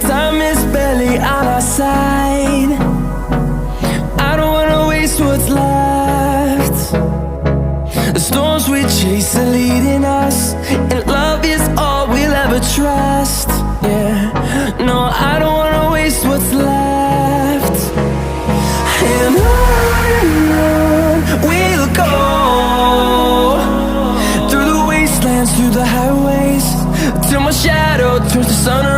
Time is barely on our side. I don't wanna waste what's left. The storms we chase are leading us, and love is all we'll ever trust. Yeah, no, I don't wanna waste what's left. And on we'll go, through the wastelands, through the highways, till my shadow turns to sun